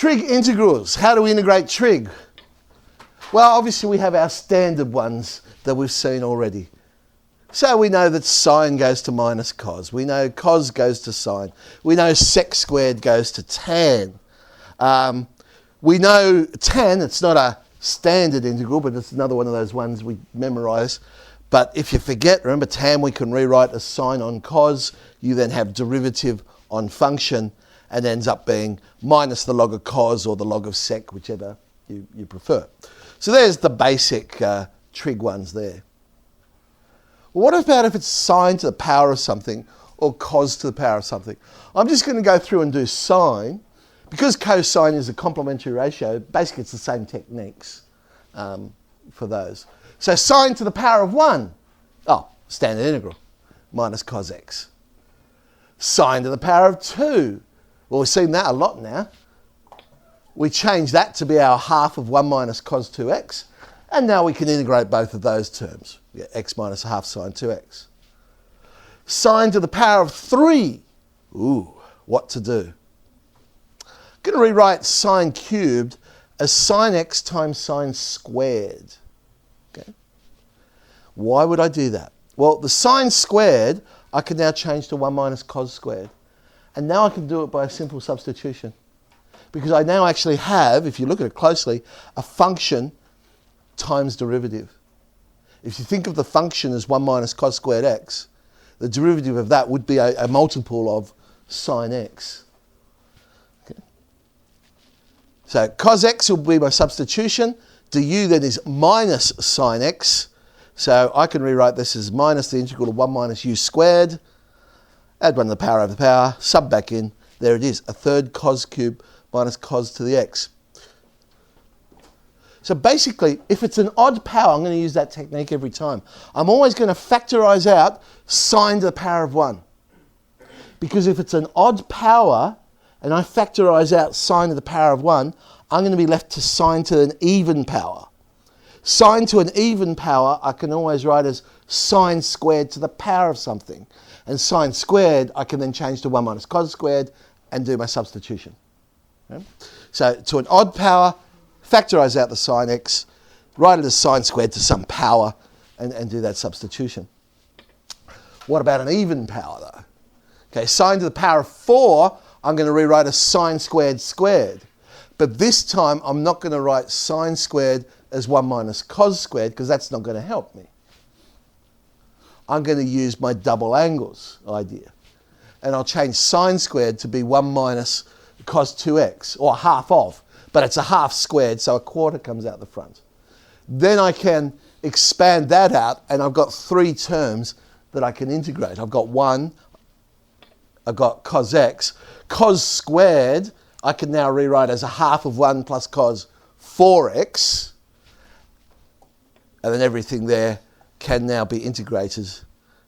Trig integrals. How do we integrate trig? Well, obviously we have our standard ones that we've seen already. So we know that sine goes to minus cos. We know cos goes to sine. We know sec squared goes to tan. We know tan, it's not a standard integral, but it's another one of those ones we memorise. But if you forget, remember tan we can rewrite as sine on cos. You then have derivative on function and ends up being minus the log of cos or the log of sec, whichever you prefer. So there's the basic trig ones there. What about if it's sine to the power of something or cos to the power of something? I'm just going to go through and do sine. Because cosine is a complementary ratio, basically it's the same techniques for those. So sine to the power of 1, standard integral, minus cos x. Sine to the power of 2, well, we've seen that a lot now. We change that to be our half of 1 minus cos 2x, and now we can integrate both of those terms. We get x minus a half sine 2x. Sine to the power of 3, what to do? I'm going to rewrite sine cubed as sine x times sine squared. Okay. Why would I do that? Well, the sine squared I can now change to 1 minus cos squared. And now I can do it by a simple substitution. Because I now actually have, if you look at it closely, a function times derivative. If you think of the function as 1 minus cos squared x, the derivative of that would be a multiple of sine x. So cos x will be my substitution. Du then is minus sine x. So I can rewrite this as minus the integral of 1 minus u squared. Add 1 to the power over the power. Sub back in. There it is. A third cos cubed minus cos to the x. So basically, if it's an odd power, I'm going to use that technique every time. I'm always going to factorise out sine to the power of 1. Because if it's an odd power, and I factorise out sine to the power of 1, I'm going to be left to sine to an even power. Sine to an even power, I can always write as sine squared to the power of something. And sine squared, I can then change to 1 minus cos squared and do my substitution. Okay? So to an odd power, factorise out the sine x, write it as sine squared to some power, and do that substitution. What about an even power, though? Okay, sine to the power of 4, I'm going to rewrite as sine squared squared. But this time, I'm not going to write sine squared as 1 minus cos squared, because that's not going to help me. I'm going to use my double angles idea. And I'll change sine squared to be 1 minus cos 2x, or half of. But it's a half squared, so a quarter comes out the front. Then I can expand that out, and I've got 3 terms that I can integrate. I've got 1, I've got cos x. Cos squared, I can now rewrite as a half of 1 plus cos 4x. And then everything there can now be integrated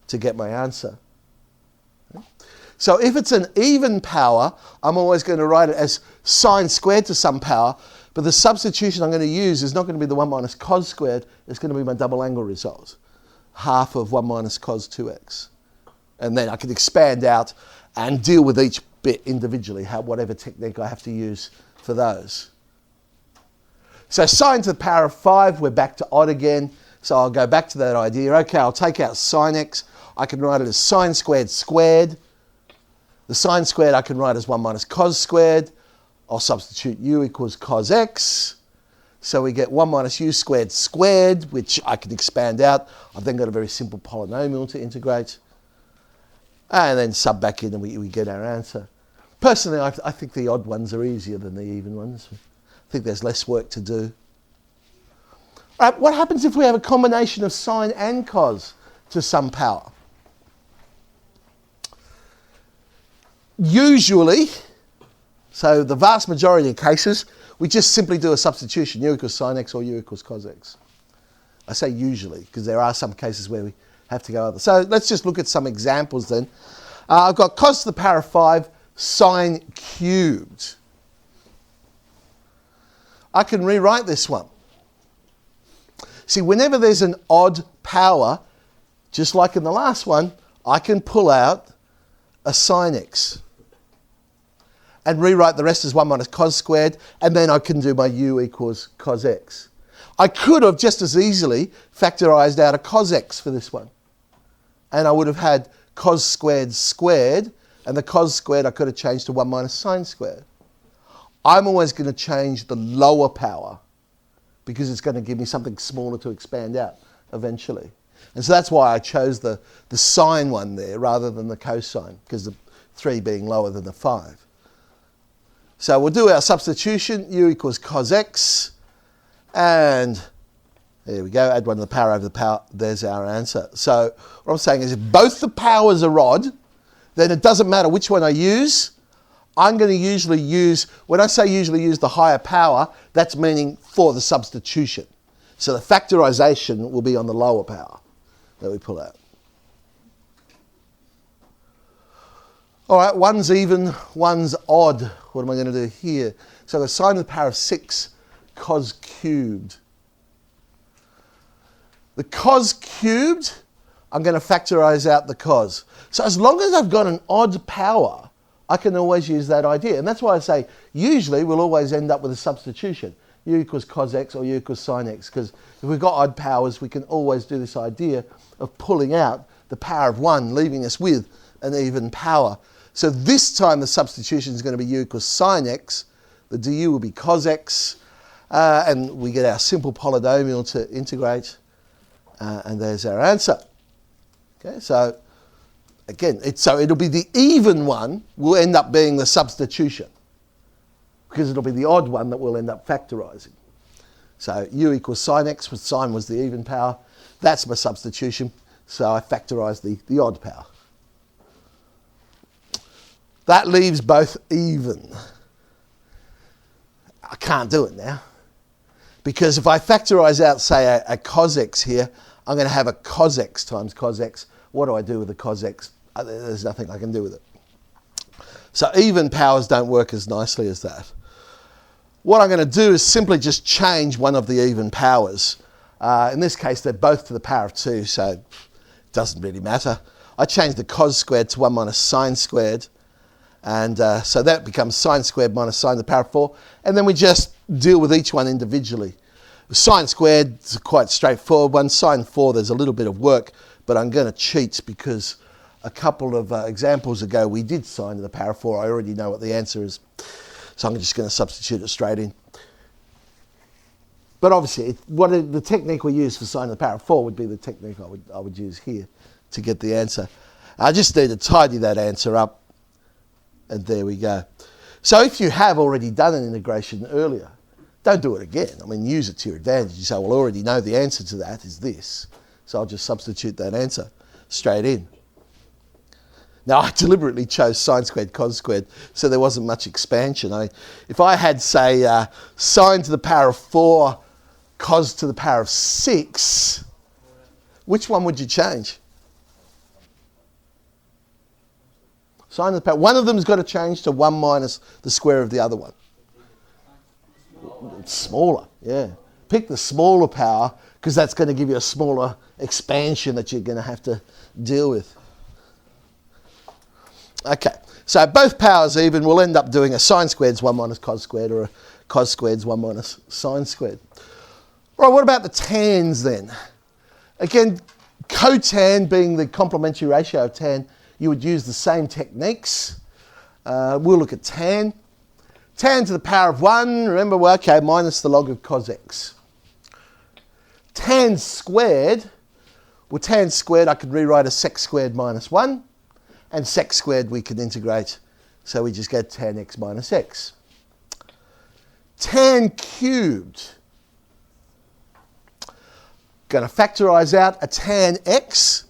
to get my answer. So if it's an even power, I'm always going to write it as sine squared to some power, but the substitution I'm going to use is not going to be the 1 minus cos squared, it's going to be my double angle result. Half of 1 minus cos 2x. And then I can expand out and deal with each bit individually, whatever technique I have to use for those. So sine to the power of 5, we're back to odd again. So I'll go back to that idea. Okay, I'll take out sine x. I can write it as sine squared squared. The sine squared I can write as 1 minus cos squared. I'll substitute u equals cos x. So we get 1 minus u squared squared, which I can expand out. I've then got a very simple polynomial to integrate. And then sub back in and we get our answer. Personally, I think the odd ones are easier than the even ones. I think there's less work to do. All right, what happens if we have a combination of sine and cos to some power? Usually, so the vast majority of cases, we just simply do a substitution, u equals sine x or u equals cos x. I say usually, because there are some cases where we have to go other. So let's just look at some examples then. I've got cos to the power of 5 sine cubed. I can rewrite this one. See, whenever there's an odd power, just like in the last one, I can pull out a sine x. and rewrite the rest as 1 minus cos squared, and then I can do my u equals cos x. I could have just as easily factorised out a cos x for this one. And I would have had cos squared squared, and the cos squared I could have changed to 1 minus sine squared. I'm always going to change the lower power because it's going to give me something smaller to expand out eventually. And so that's why I chose the sine one there rather than the cosine, because the 3 being lower than the 5. So we'll do our substitution, u equals cos x, and there we go, add 1 to the power over the power, there's our answer. So what I'm saying is if both the powers are odd, then it doesn't matter which one I use. I'm going to usually use, when I say usually use the higher power, that's meaning for the substitution. So the factorisation will be on the lower power that we pull out. All right, one's even, one's odd. What am I going to do here? So the sine to the power of 6 cos cubed. The cos cubed, I'm going to factorise out the cos. So as long as I've got an odd power, I can always use that idea. And that's why I say usually we'll always end up with a substitution. U equals cos x or u equals sine x. Because if we've got odd powers, we can always do this idea of pulling out the power of 1, leaving us with an even power. So this time the substitution is going to be u equals sine x. The du will be cos x. And we get our simple polynomial to integrate. And there's our answer. Okay, so again, it'll be the even one will end up being the substitution, because it'll be the odd one that we'll end up factorising. So u equals sine x, with sine was the even power. That's my substitution. So I factorise the odd power. That leaves both even. I can't do it now, because if I factorise out, say, a cos x here, I'm going to have a cos x times cos x. What do I do with the cos x? There's nothing I can do with it. So even powers don't work as nicely as that. What I'm going to do is simply just change one of the even powers. In this case, they're both to the power of 2, so it doesn't really matter. I change the cos squared to 1 minus sine squared. And so that becomes sine squared minus sine to the power of 4. And then we just deal with each one individually. Sine squared is quite straightforward one. Sine 4, there's a little bit of work, but I'm going to cheat because a couple of examples ago we did sine to the power of 4. I already know what the answer is. So I'm just going to substitute it straight in. But obviously, the technique we use for sine to the power of 4 would be the technique I would use here to get the answer. I just need to tidy that answer up. And there we go. So if you have already done an integration earlier, don't do it again. I mean, use it to your advantage. You say, well, I already know the answer to that is this. So I'll just substitute that answer straight in. Now, I deliberately chose sine squared cos squared, so there wasn't much expansion. If I had, say, sine to the power of 4 cos to the power of 6, which one would you change? Sine to the power. One of them's got to change to 1 minus the square of the other one. It's smaller, yeah. Pick the smaller power, because that's going to give you a smaller expansion that you're going to have to deal with. Okay, so both powers even, we'll end up doing a sine squared's 1 minus cos squared, or a cos squared's 1 minus sine squared. All right, what about the tans then? Again, cotan being the complementary ratio of tan, you would use the same techniques. We'll look at tan. Tan to the power of 1, remember, well, okay, minus the log of cos x. Tan squared, well, tan squared I could rewrite as sec squared minus 1, and sec squared we can integrate, so we just get tan x minus x. Tan cubed, going to factorise out a tan x.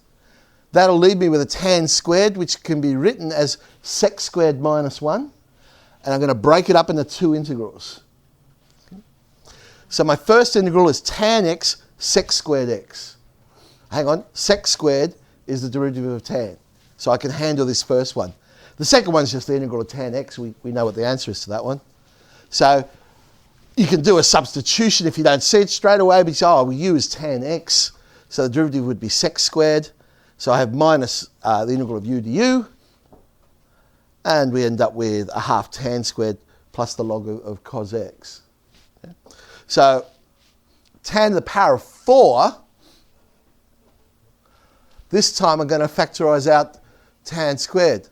That'll leave me with a tan squared, which can be written as sec squared minus 1. And I'm going to break it up into 2 integrals. So my first integral is tan x sec squared x. Hang on, sec squared is the derivative of tan. So I can handle this first one. The second one is just the integral of tan x. We know what the answer is to that one. So you can do a substitution if you don't see it straight away, because, we use tan x. So the derivative would be sec squared. So I have minus the integral of u du. And we end up with a half tan squared plus the log of cos x. Okay. So tan to the power of 4, this time I'm going to factorise out tan squared.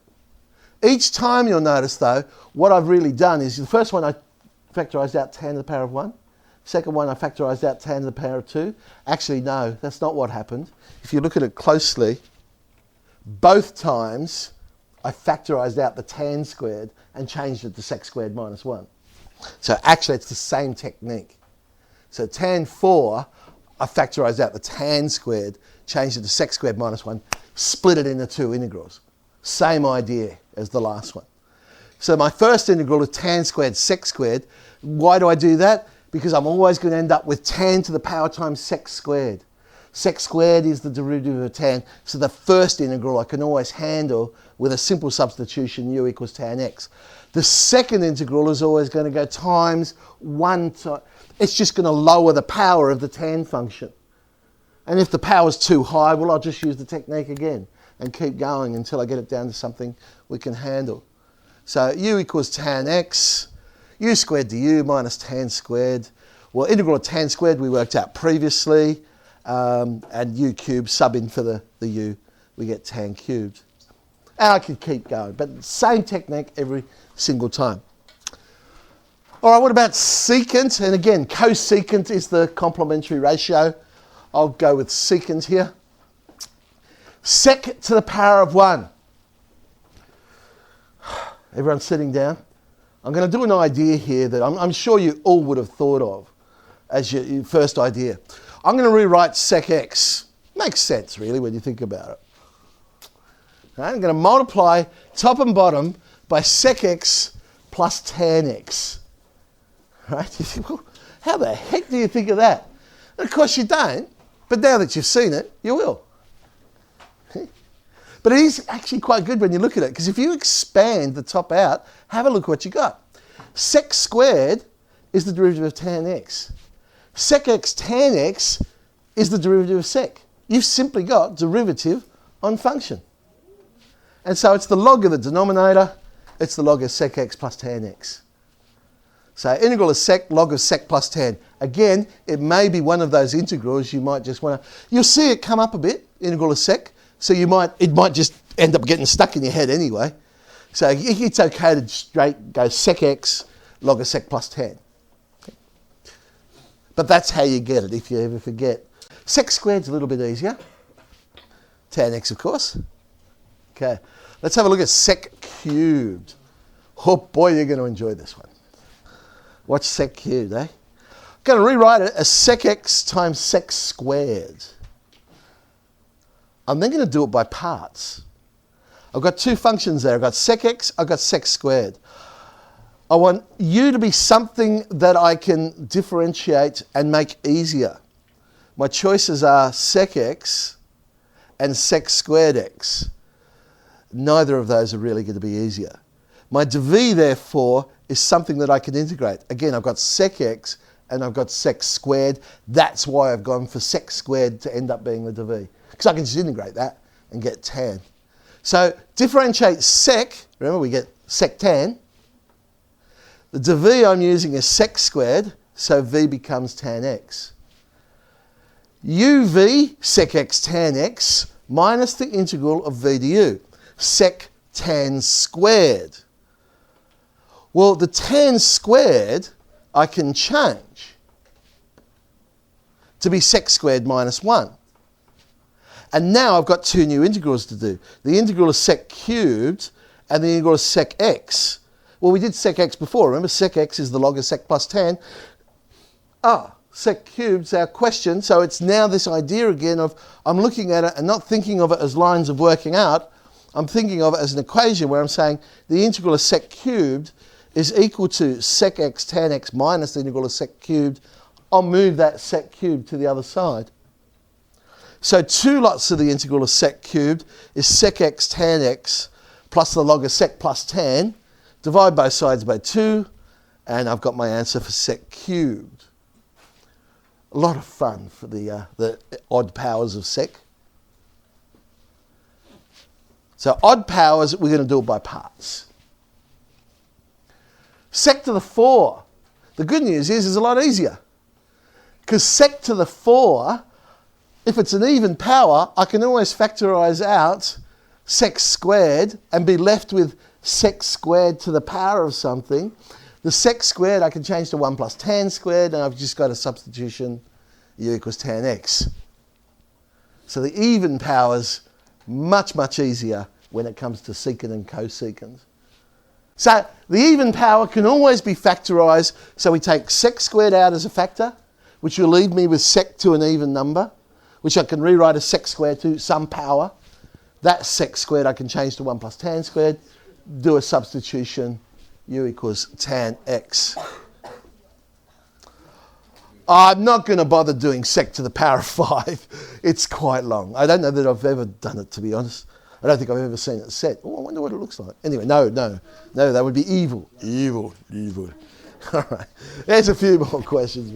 Each time you'll notice though, what I've really done is the first one I factorised out tan to the power of 1. Second one I factorised out tan to the power of 2. Actually no, that's not what happened. If you look at it closely, both times I factorised out the tan squared and changed it to sec squared minus 1. So actually it's the same technique. So tan 4, I factorised out the tan squared, changed it to sec squared minus 1, split it into two integrals. Same idea as the last one. So my first integral is tan squared sec squared. Why do I do that? Because I'm always going to end up with tan to the power times sec squared. Sec squared is the derivative of tan, so the first integral I can always handle with a simple substitution, u equals tan x. The second integral is always going to go times 1 times. It's just going to lower the power of the tan function. And if the power's too high, well, I'll just use the technique again and keep going until I get it down to something we can handle. So u equals tan x, u squared du minus tan squared. Well, integral of tan squared we worked out previously. And u cubed, sub in for the u, we get tan cubed. And I could keep going, but same technique every single time. All right, what about secant? And again, cosecant is the complementary ratio. I'll go with secant here. Sec to the power of 1. Everyone sitting down? I'm going to do an idea here that I'm sure you all would have thought of as your first idea. I'm going to rewrite sec x. Makes sense, really, when you think about it. Right, I'm going to multiply top and bottom by sec x plus tan x. Right? You think, well, how the heck do you think of that? And of course you don't, but now that you've seen it, you will. But it is actually quite good when you look at it, because if you expand the top out, have a look what you got. Sec squared is the derivative of tan x. Sec x tan x is the derivative of sec. You've simply got derivative on function. And so it's the log of the denominator, it's the log of sec x plus tan x. So integral of sec, log of sec plus tan. Again, it may be one of those integrals you might just want to... You'll see it come up a bit, integral of sec, so it might just end up getting stuck in your head anyway. So it's okay to straight go sec x, log of sec plus tan. But that's how you get it if you ever forget. Sec squared's a little bit easier. Tan x, of course. Okay, let's have a look at sec cubed. Oh boy, you're going to enjoy this one. Watch sec cubed, eh? I'm going to rewrite it as sec x times sec squared. I'm then going to do it by parts. I've got two functions there. I've got sec x, I've got sec squared. I want u to be something that I can differentiate and make easier. My choices are sec x and sec squared x. Neither of those are really going to be easier. My dv, therefore, is something that I can integrate. Again, I've got sec x and I've got sec squared. That's why I've gone for sec squared to end up being the dv. Because I can just integrate that and get tan. So differentiate sec, remember we get sec tan. The dv I'm using is sec squared, so v becomes tan x. uv sec x tan x minus the integral of v du, sec tan squared. Well, the tan squared I can change to be sec squared minus 1. And now I've got two new integrals to do. The integral of sec cubed and the integral of sec x. Well, we did sec x before. Remember, sec x is the log of sec plus tan. Sec cubed's our question. So it's now this idea again of I'm looking at it and not thinking of it as lines of working out. I'm thinking of it as an equation where I'm saying the integral of sec cubed is equal to sec x tan x minus the integral of sec cubed. I'll move that sec cubed to the other side. So 2 lots of the integral of sec cubed is sec x tan x plus the log of sec plus tan. Divide both sides by 2, and I've got my answer for sec cubed. A lot of fun for the odd powers of sec. So odd powers, we're going to do it by parts. Sec to the 4. The good news is it's a lot easier. Because sec to the 4, if it's an even power, I can always factorise out sec squared and be left with sec squared to the power of something. The sec squared I can change to 1 plus tan squared, and I've just got a substitution, u equals tan x. So the even power's much, much easier when it comes to secant and cosecant. So the even power can always be factorised. So we take sec squared out as a factor, which will leave me with sec to an even number, which I can rewrite as sec squared to some power. That sec squared I can change to 1 plus tan squared, do a substitution, u equals tan x. I'm not going to bother doing sec to the power of 5. It's quite long. I don't know that I've ever done it, to be honest. I don't think I've ever seen it set. Oh, I wonder what it looks like. Anyway, no, that would be evil. Evil. All right. There's a few more questions.